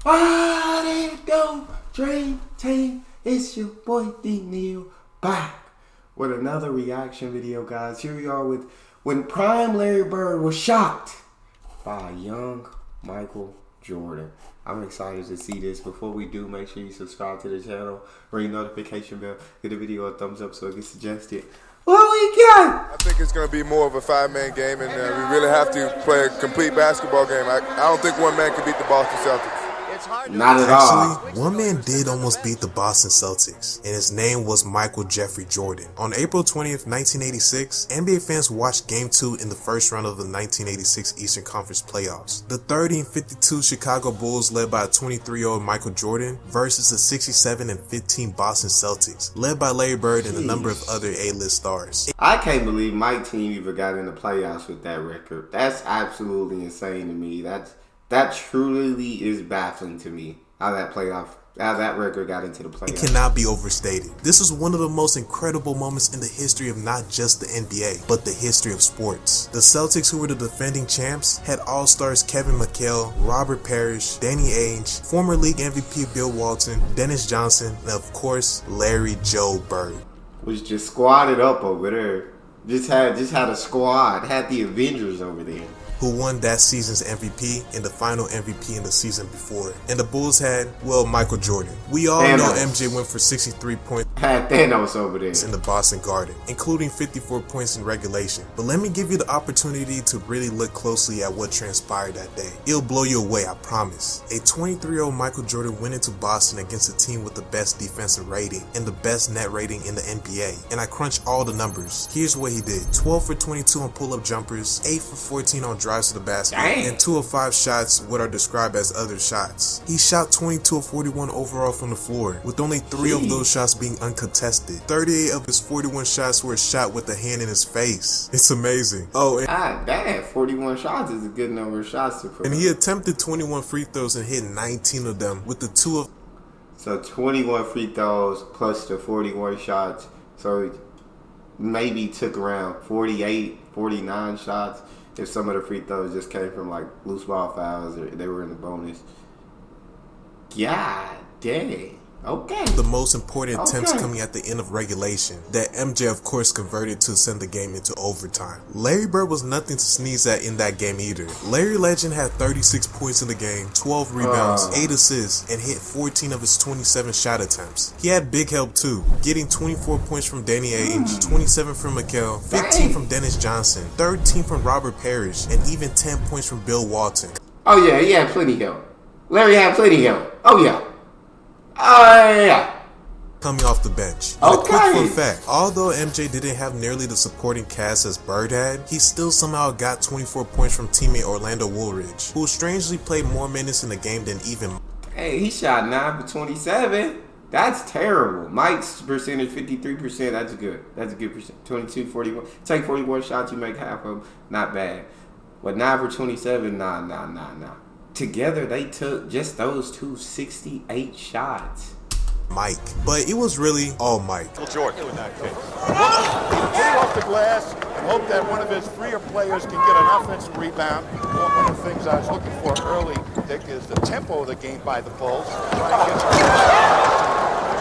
What it do, Dream Team? It's your boy Neal back with another reaction video, guys. Here we are with when prime Larry Bird was shocked by young Michael Jordan. I'm excited to see this. Before we do, make sure you subscribe to the channel, ring the notification bell, give the video a thumbs up so it gets suggested. What we got? I think it's going to be more of a five-man game, and we really have to play a complete basketball game. I don't think one man can beat the Boston Celtics. Not at all. Actually, one man did almost beat the Boston Celtics, and his name was Michael Jeffrey Jordan. On April 20th, 1986, NBA fans watched Game 2 in the first round of the 1986 Eastern Conference playoffs. The 30-52 Chicago Bulls, led by a 23-year-old Michael Jordan, versus the 67-15 Boston Celtics, led by Larry Bird and a number of other A-list stars. I can't believe my team even got in the playoffs with that record. That's absolutely insane to me. That truly is baffling to me, how that record got into the playoffs. It cannot be overstated. This is one of the most incredible moments in the history of not just the NBA, but the history of sports. The Celtics, who were the defending champs, had all-stars Kevin McHale, Robert Parrish, Danny Ainge, former league MVP Bill Walton, Dennis Johnson, and of course, Larry Joe Bird. Was just squatted up over there. Just had a squad, had the Avengers over there. Who won that season's MVP and the final MVP in the season before. And the Bulls had, well, Michael Jordan. We all know MJ went for 63 points. Had Thanos over there in the Boston Garden, including 54 points in regulation. But let me give you the opportunity to really look closely at what transpired that day. It'll blow you away, I promise. A 23-year-old Michael Jordan went into Boston against a team with the best defensive rating and the best net rating in the NBA. And I crunched all the numbers. Here's what he did. 12 for 22 on pull-up jumpers, 8 for 14 on drives to the basket, and 2 of 5 shots what are described as other shots. He shot 22 of 41 overall from the floor, with only 3 of those shots being uncontested. 38 of his 41 shots were shot with a hand in his face. It's amazing. Oh, and damn, 41 shots is a good number of shots to put. And he attempted 21 free throws and hit 19 of them, with the 2 of. So 21 free throws plus the 41 shots. So maybe took around 48, 49 shots. If some of the free throws just came from like loose ball fouls or they were in the bonus. God dang. Okay. The most important attempts coming at the end of regulation that MJ of course converted to send the game into overtime. Larry Bird was nothing to sneeze at in that game either. Larry Legend had 36 points in the game, 12 rebounds, 8 assists, and hit 14 of his 27 shot attempts. He had big help too, getting 24 points from Danny Ainge, 27 from McHale, 15 from Dennis Johnson, 13 from Robert Parrish, and even 10 points from Bill Walton. Oh yeah, he had plenty help. Larry had plenty help. Oh yeah. Yeah. Coming off the bench. A quick fun fact, although MJ didn't have nearly the supporting cast as Bird had, he still somehow got 24 points from teammate Orlando Woolridge, who strangely played more minutes in the game than even. Hey, he shot 9 for 27. That's terrible. Mike's percentage 53%. That's good. That's a good percent. 22, 41. Take 41 shots, you make half of them. Not bad. But 9 for 27, nah. Together, they took just those two 68 shots. Mike. But it was really all Mike. Jordan in that case. Get off the glass and hope that one of his freer players can get an offensive rebound. One of the things I was looking for early, Dick, is the tempo of the game by the Bulls.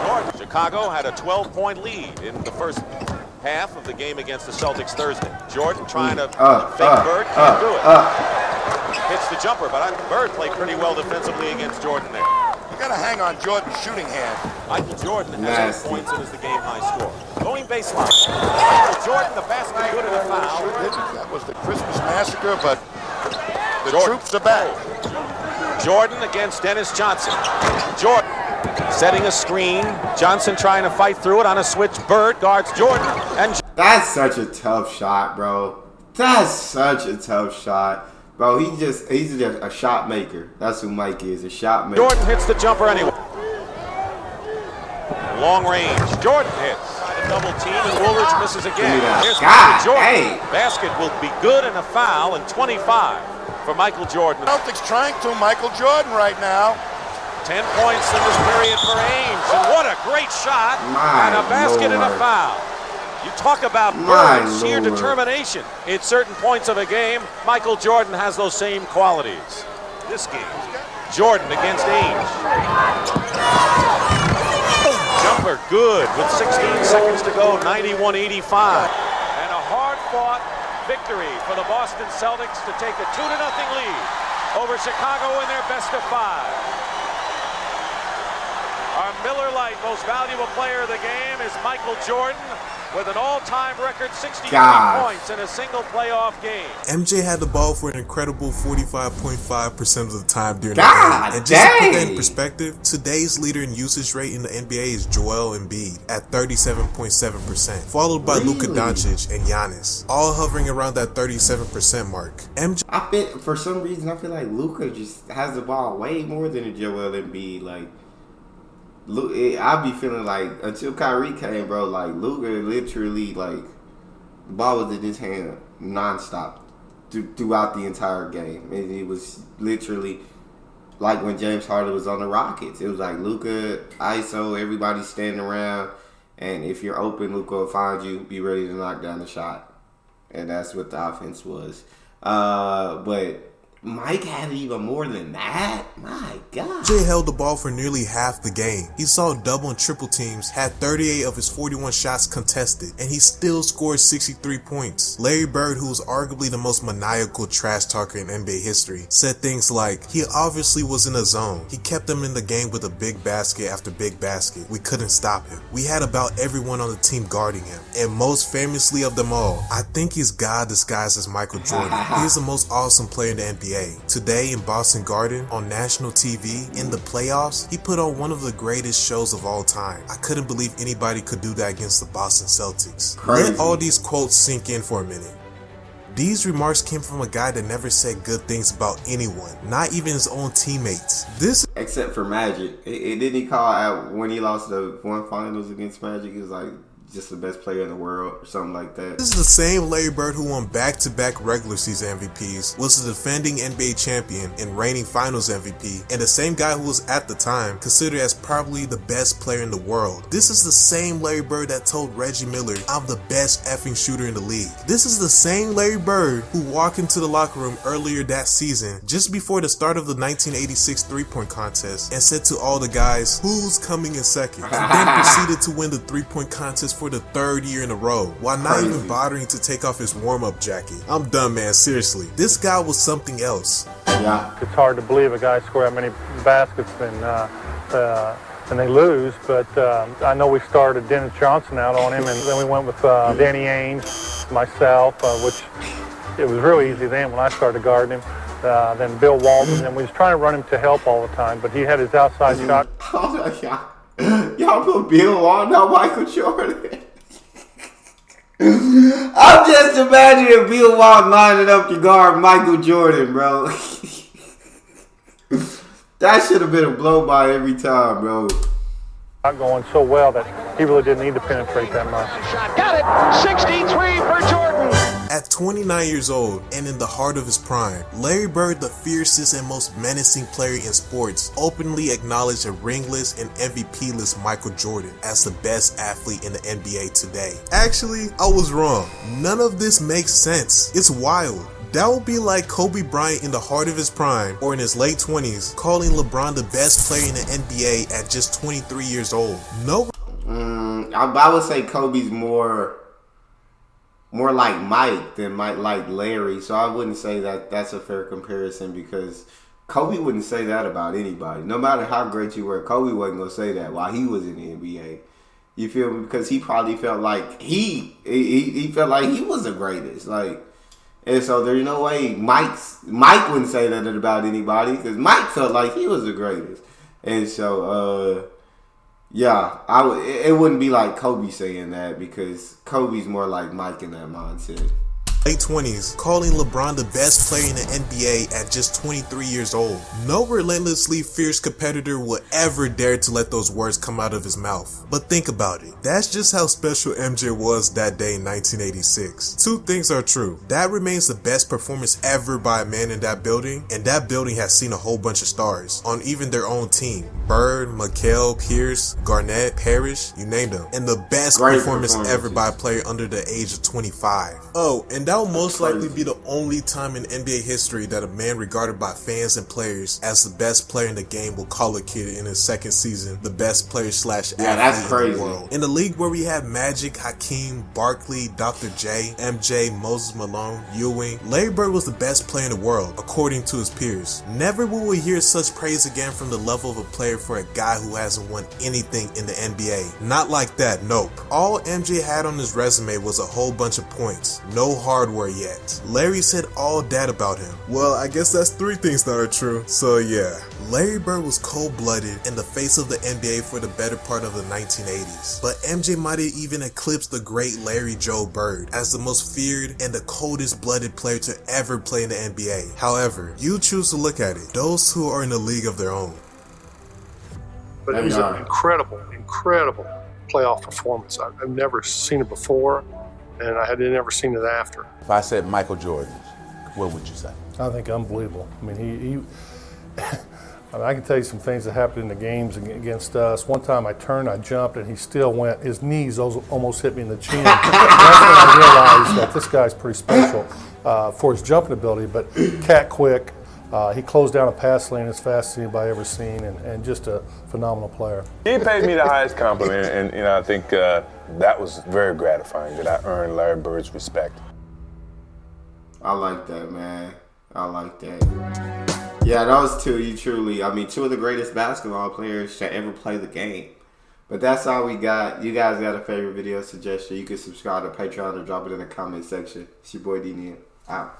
Jordan. Chicago had a 12-point lead in the first half of the game against the Celtics Thursday. Jordan trying to fake Bird, can't do it. Hits the jumper, but Bird played pretty well defensively against Jordan there. You got to hang on Jordan's shooting hand. Michael Jordan has 8 points and is the game high score. Going baseline. Michael Jordan, the basket good and a foul. That was the Christmas massacre, but the troops are back. Jordan against Dennis Johnson. Jordan setting a screen. Johnson trying to fight through it on a switch. Bird guards Jordan. And that's such a tough shot, bro. That's such a tough shot. Bro, he's just a shot maker. That's who Mike is, a shot maker. Jordan hits the jumper anyway. Long range. Jordan hits. Double team and Woolridge misses again. Here's Michael Jordan. Hey. Basket will be good and a foul and 25 for Michael Jordan. Celtics trying to Michael Jordan right now. 10 points in this period for Ainge. And what a great shot. And a basket and a foul. You talk about Bird's sheer determination at certain points of a game. Michael Jordan has those same qualities. This game, Jordan against age. Jumper good with 16 seconds to go, 91-85. And a hard-fought victory for the Boston Celtics to take a 2-0 lead over Chicago in their best of 5. Our Miller Lite most valuable player of the game is Michael Jordan with an all-time record 63 points in a single playoff game. MJ had the ball for an incredible 45.5% of the time during the game. And just to put that in perspective, today's leader in usage rate in the NBA is Joel Embiid at 37.7%, followed by Luka Doncic and Giannis, all hovering around that 37% mark. MJ, for some reason, I feel like Luka just has the ball way more than Joel Embiid. Like, I be feeling like until Kyrie came, bro, like Luka literally, like, the ball was in his hand nonstop throughout the entire game. And it was literally like when James Harden was on the Rockets. It was like Luka, ISO, everybody standing around, and if you're open, Luka will find you, be ready to knock down the shot. And that's what the offense was. But Mike had even more than that. My God. Jay held the ball for nearly half the game. He saw double and triple teams, had 38 of his 41 shots contested, and he still scored 63 points. Larry Bird, who was arguably the most maniacal trash talker in NBA history, said things like, he obviously was in a zone. He kept them in the game with a big basket after big basket. We couldn't stop him. We had about everyone on the team guarding him. And most famously of them all, I think he's God disguised as Michael Jordan. He is the most awesome player in the NBA. Today in Boston Garden, on national TV, in the playoffs, he put on one of the greatest shows of all time. I couldn't believe anybody could do that against the Boston Celtics. Crazy. Let all these quotes sink in for a minute. These remarks came from a guy that never said good things about anyone, not even his own teammates. Except for Magic. Didn't he call out when he lost the one finals against Magic? He was like, just the best player in the world or something like that. This is the same Larry Bird who won back-to-back regular season MVPs, was the defending NBA champion and reigning finals MVP, and the same guy who was at the time considered as probably the best player in the world. This is the same Larry Bird that told Reggie Miller, I'm the best effing shooter in the league. This is the same Larry Bird who walked into the locker room earlier that season, just before the start of the 1986 three-point contest, and said to all the guys, who's coming in second? And then proceeded to win the three-point contest for the third year in a row, while not even bothering to take off his warm-up jacket. I'm done, man, seriously. This guy was something else. Yeah. It's hard to believe a guy score that many baskets and they lose, but I know we started Dennis Johnson out on him, and then we went with Danny Ainge, myself, which it was really easy then when I started guarding him. Then Bill Walton, and we was trying to run him to help all the time, but he had his outside shot. Y'all put Bill Walton on Michael Jordan. I'm just imagining Bill Walton lining up to guard Michael Jordan, bro. That should have been a blow by every time, bro. Not going so well that he really didn't need to penetrate that much. Got it! 63 for Jordan! At 29 years old and in the heart of his prime, Larry Bird, the fiercest and most menacing player in sports, openly acknowledged a ringless and MVP-less Michael Jordan as the best athlete in the NBA today. Actually, I was wrong. None of this makes sense. It's wild. That would be like Kobe Bryant in the heart of his prime, or in his late 20s, calling LeBron the best player in the NBA at just 23 years old. No. I would say Kobe's more like Mike than like Larry, so I wouldn't say that that's a fair comparison, because Kobe wouldn't say that about anybody. No matter how great you were, Kobe wasn't going to say that while he was in the NBA. You feel me? Because he probably felt like he felt like he was the greatest. Like, and so there's no way Mike wouldn't say that about anybody, because Mike felt like he was the greatest. And so, yeah, it wouldn't be like Kobe saying that, because Kobe's more like Mike in that mindset. Late 20s, calling LeBron the best player in the NBA at just 23 years old. No relentlessly fierce competitor would ever dare to let those words come out of his mouth. But think about it. That's just how special MJ was that day in 1986. Two things are true. That remains the best performance ever by a man in that building, and that building has seen a whole bunch of stars on even their own team. Bird, McHale, Pierce, Garnett, Parrish, you name them. And the best performance ever by a player under the age of 25. Oh, and that That will most likely be the only time in NBA history that a man regarded by fans and players as the best player in the game will call a kid in his second season the best player / athlete in the world. In the league where we have Magic, Hakeem, Barkley, Dr. J, MJ, Moses Malone, Ewing, Larry Bird was the best player in the world, according to his peers. Never will we hear such praise again from the level of a player for a guy who hasn't won anything in the NBA. Not like that, nope. All MJ had on his resume was a whole bunch of points. No hardware yet. Larry said all that about him. Well, I guess that's 3 things that are true. So yeah, Larry Bird was cold-blooded and the face of the NBA for the better part of the 1980s. But MJ might have even eclipsed the great Larry Joe Bird as the most feared and the coldest-blooded player to ever play in the NBA. However, you choose to look at it. Those who are in a league of their own. But it was an incredible playoff performance. I've never seen it before, and I had never seen it after. If I said Michael Jordan, what would you say? I think unbelievable. I mean, I can tell you some things that happened in the games against us. One time I turned, I jumped, and he still went. His knees almost hit me in the chin. That's when I realized that this guy's pretty special for his jumping ability, but cat quick. He closed down a pass lane as fast as anybody ever seen, and just a phenomenal player. He paid me the highest compliment, and I think that was very gratifying that I earned Larry Bird's respect. I like that, man. I like that. Yeah, those two, two of the greatest basketball players to ever play the game. But that's all we got. You guys got a favorite video suggestion, you can subscribe to Patreon or drop it in the comment section. It's your boy D Neal. Out.